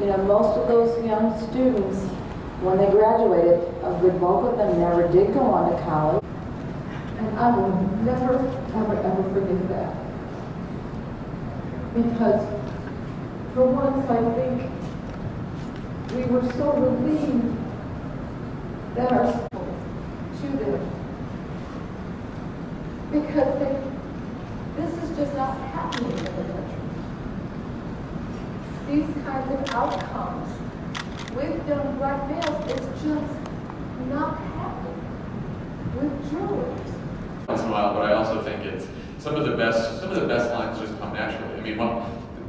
You know, most of those young students, when they graduated, a good bulk of them never did go on to college. And I will never, ever forget that. Because for once, I think we were so relieved that our schools to them. Because this is just not happening in the country. These kinds of outcomes with young black males is just not happening with jurors. Once in a while, but I also think it's some of the best lines just come naturally. I mean,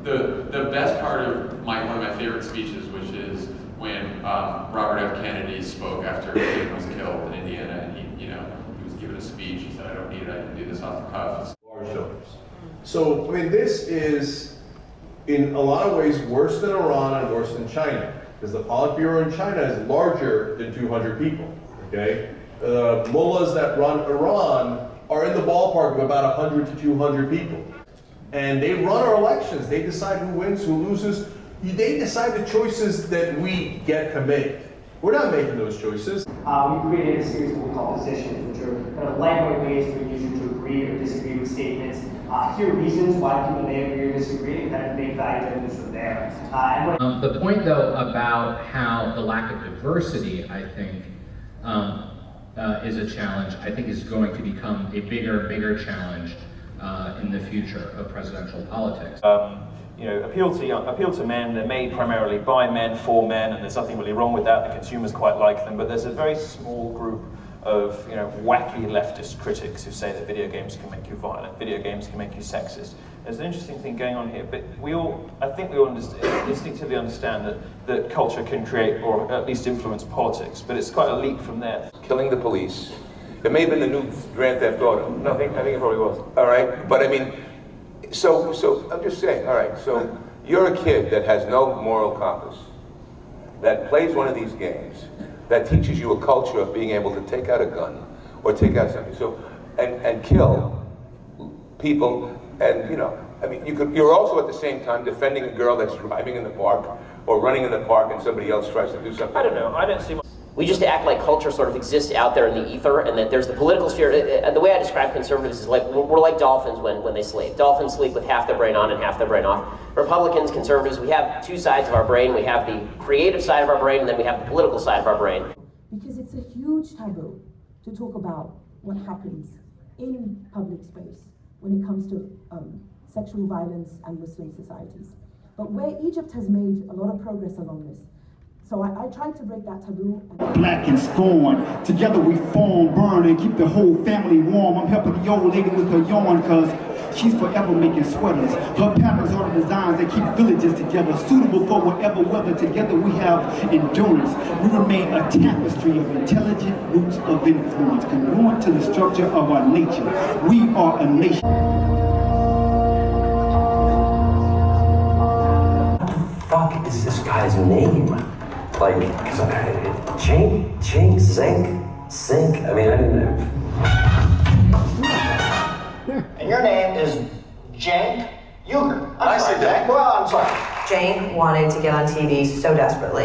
the best part of one of my favorite speeches, which is when Robert F. Kennedy spoke after Lincoln was killed in Indiana, and he was giving a speech. He said, "I don't need it. I can do this off the cuff." Large donors. So, I mean, this is in a lot of ways worse than Iran and worse than China, because the Politburo in China is larger than 200 people. Okay, the mullahs that run Iran are in the ballpark of about 100 to 200 people, and they run our elections. They decide who wins, who loses. They decide the choices that we get to make. We're not making those choices. We created a series of what we call positions, which are kind of lightweight ways for users to agree or disagree with statements, hear reasons why people may agree or disagree, and kind of make value judgments from there. The point, though, about how the lack of diversity, I think, is a challenge, I think is going to become a bigger and bigger challenge in the future of presidential politics. Appeal to men. They're made primarily by men, for men, and there's nothing really wrong with that. The consumers quite like them, but there's a very small group of wacky leftist critics who say that video games can make you violent, video games can make you sexist. There's an interesting thing going on here, but I think we all instinctively understand that culture can create or at least influence politics, but it's quite a leap from there. Killing the police. It may have been the new Grand Theft Auto. No, I think it probably was. All right, but I mean, so I'm just saying, all right, so you're a kid that has no moral compass, that plays one of these games, that teaches you a culture of being able to take out a gun or take out something, and kill people, and I mean, you're also at the same time defending a girl that's driving in the park or running in the park and somebody else tries to do something. I don't know, I don't see We just act like culture sort of exists out there in the ether, and that there's the political sphere. The way I describe conservatives is like we're like dolphins when they sleep. Dolphins sleep with half their brain on and half their brain off. Republicans, conservatives, we have two sides of our brain. We have the creative side of our brain, and then we have the political side of our brain. Because it's a huge taboo to talk about what happens in public space when it comes to sexual violence and Muslim societies. But where Egypt has made a lot of progress along this, so I tried to break that taboo. Black and scorn, together we form, burn, and keep the whole family warm. I'm helping the old lady with her yarn, cause she's forever making sweaters. Her patterns are the designs that keep villages together, suitable for whatever weather. Together we have endurance. We remain a tapestry of intelligent roots of influence, congruent to the structure of our nature. We are a nation. What the fuck is this guy's name? Like, because Chink, Zink, I mean, I didn't know. And your name is Cenk Uygur. I'm sorry, Cenk. Well, I'm sorry. Cenk wanted to get on TV so desperately.